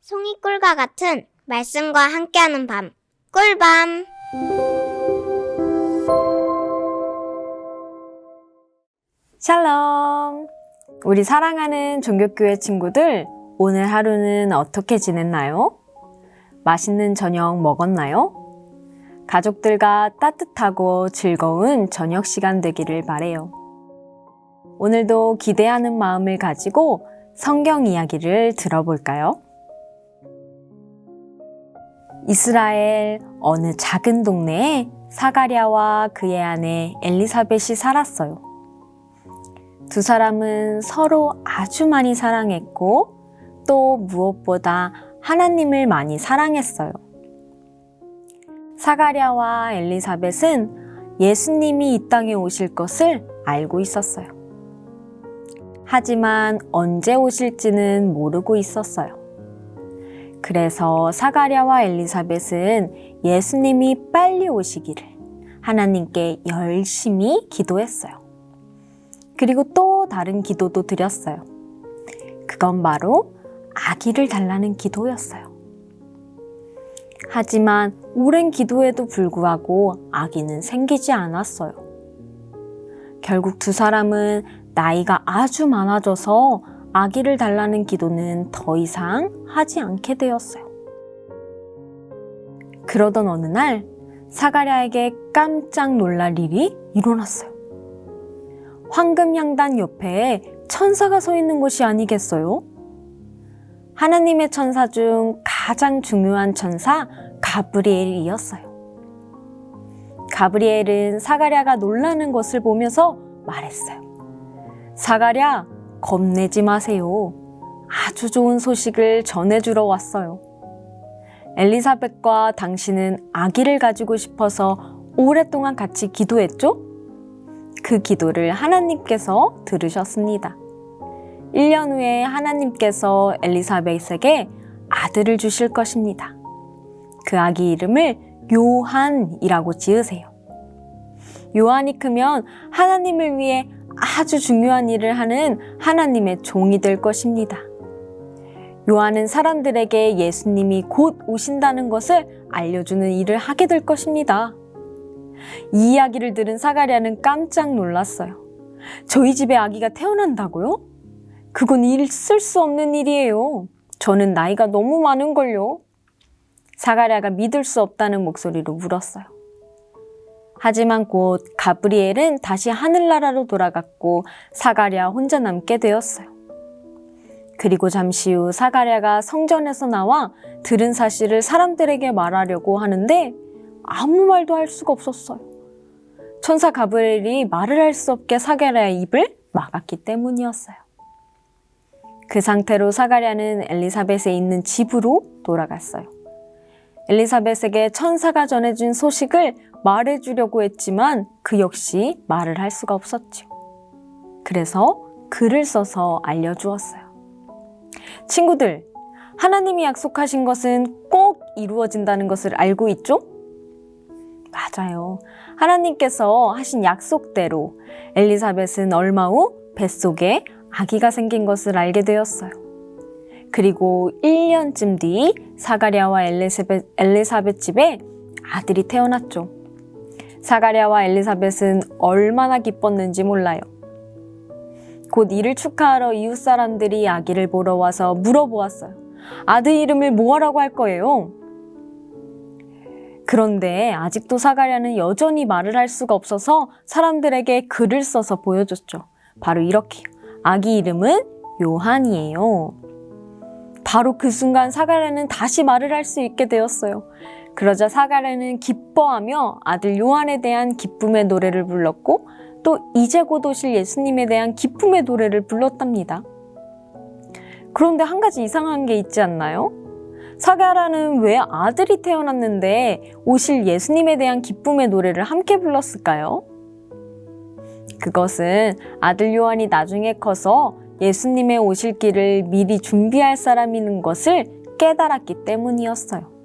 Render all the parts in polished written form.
송이꿀과 같은 말씀과 함께하는 밤, 꿀밤. 샬롬! 우리 사랑하는 종교교회 친구들, 오늘 하루는 어떻게 지냈나요? 맛있는 저녁 먹었나요? 가족들과 따뜻하고 즐거운 저녁 시간 되기를 바래요. 오늘도 기대하는 마음을 가지고 성경 이야기를 들어볼까요? 이스라엘 어느 작은 동네에 사가랴와 그의 아내 엘리사벳이 살았어요. 두 사람은 서로 아주 많이 사랑했고 또 무엇보다 하나님을 많이 사랑했어요. 사가랴와 엘리사벳은 예수님이 이 땅에 오실 것을 알고 있었어요. 하지만 언제 오실지는 모르고 있었어요. 그래서 사가랴와 엘리사벳은 예수님이 빨리 오시기를 하나님께 열심히 기도했어요. 그리고 또 다른 기도도 드렸어요. 그건 바로 아기를 달라는 기도였어요. 하지만 오랜 기도에도 불구하고 아기는 생기지 않았어요. 결국 두 사람은 나이가 아주 많아져서 아기를 달라는 기도는 더 이상 하지 않게 되었어요. 그러던 어느 날 사가랴에게 깜짝 놀랄 일이 일어났어요. 황금향단 옆에 천사가 서 있는 것이 아니겠어요? 하나님의 천사 중 가장 중요한 천사 가브리엘이었어요. 가브리엘은 사가랴가 놀라는 것을 보면서 말했어요. 사가랴, 겁내지 마세요. 아주 좋은 소식을 전해주러 왔어요. 엘리사벳과 당신은 아기를 가지고 싶어서 오랫동안 같이 기도했죠? 그 기도를 하나님께서 들으셨습니다. 1년 후에 하나님께서 엘리사벳에게 아들을 주실 것입니다. 그 아기 이름을 요한이라고 지으세요. 요한이 크면 하나님을 위해 아주 중요한 일을 하는 하나님의 종이 될 것입니다. 요한은 사람들에게 예수님이 곧 오신다는 것을 알려주는 일을 하게 될 것입니다. 이 이야기를 들은 사가랴는 깜짝 놀랐어요. 저희 집에 아기가 태어난다고요? 그건 있을 수 없는 일이에요. 저는 나이가 너무 많은걸요. 사가랴가 믿을 수 없다는 목소리로 물었어요. 하지만 곧 가브리엘은 다시 하늘나라로 돌아갔고 사가랴 혼자 남게 되었어요. 그리고 잠시 후 사가랴가 성전에서 나와 들은 사실을 사람들에게 말하려고 하는데 아무 말도 할 수가 없었어요. 천사 가브리엘이 말을 할 수 없게 사가랴의 입을 막았기 때문이었어요. 그 상태로 사가랴는 엘리사벳에 있는 집으로 돌아갔어요. 엘리사벳에게 천사가 전해준 소식을 말해주려고 했지만 그 역시 말을 할 수가 없었죠. 그래서 글을 써서 알려주었어요. 친구들, 하나님이 약속하신 것은 꼭 이루어진다는 것을 알고 있죠? 맞아요. 하나님께서 하신 약속대로 엘리사벳은 얼마 후 뱃속에 아기가 생긴 것을 알게 되었어요. 그리고 1년쯤 뒤 사가랴와 엘리사벳 집에 아들이 태어났죠. 사가랴와 엘리사벳은 얼마나 기뻤는지 몰라요. 곧 이를 축하하러 이웃 사람들이 아기를 보러 와서 물어보았어요. 아들 이름을 뭐라고 할 거예요? 그런데 아직도 사가랴는 여전히 말을 할 수가 없어서 사람들에게 글을 써서 보여줬죠. 바로 이렇게요. 아기 이름은 요한이에요. 바로 그 순간 사가랴는 다시 말을 할 수 있게 되었어요. 그러자 사가랴는 기뻐하며 아들 요한에 대한 기쁨의 노래를 불렀고 또 이제 곧 오실 예수님에 대한 기쁨의 노래를 불렀답니다. 그런데 한 가지 이상한 게 있지 않나요? 사가랴는 왜 아들이 태어났는데 오실 예수님에 대한 기쁨의 노래를 함께 불렀을까요? 그것은 아들 요한이 나중에 커서 예수님의 오실 길을 미리 준비할 사람이는 것을 깨달았기 때문이었어요.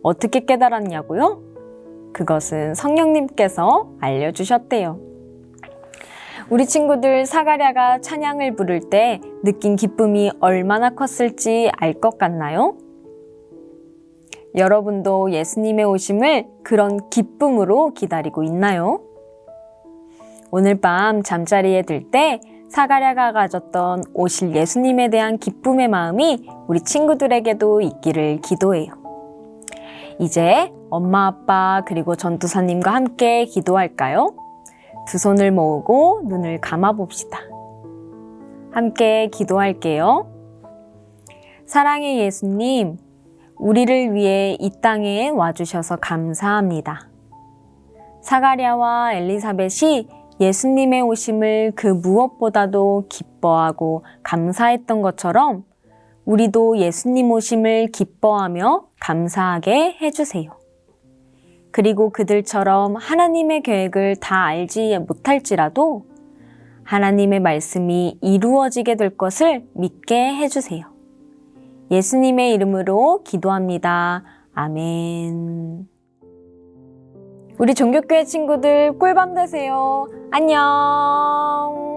어떻게 깨달았냐고요? 그것은 성령님께서 알려주셨대요. 우리 친구들 사가랴가 찬양을 부를 때 느낀 기쁨이 얼마나 컸을지 알 것 같나요? 여러분도 예수님의 오심을 그런 기쁨으로 기다리고 있나요? 오늘 밤 잠자리에 들 때 사가랴가 가졌던 오실 예수님에 대한 기쁨의 마음이 우리 친구들에게도 있기를 기도해요. 이제 엄마, 아빠 그리고 전도사님과 함께 기도할까요? 두 손을 모으고 눈을 감아 봅시다. 함께 기도할게요. 사랑의 예수님, 우리를 위해 이 땅에 와주셔서 감사합니다. 사가랴와 엘리사벳이 예수님의 오심을 그 무엇보다도 기뻐하고 감사했던 것처럼 우리도 예수님 오심을 기뻐하며 감사하게 해주세요. 그리고 그들처럼 하나님의 계획을 다 알지 못할지라도 하나님의 말씀이 이루어지게 될 것을 믿게 해주세요. 예수님의 이름으로 기도합니다. 아멘. 우리 종교교회 친구들 꿀밤 되세요. 안녕.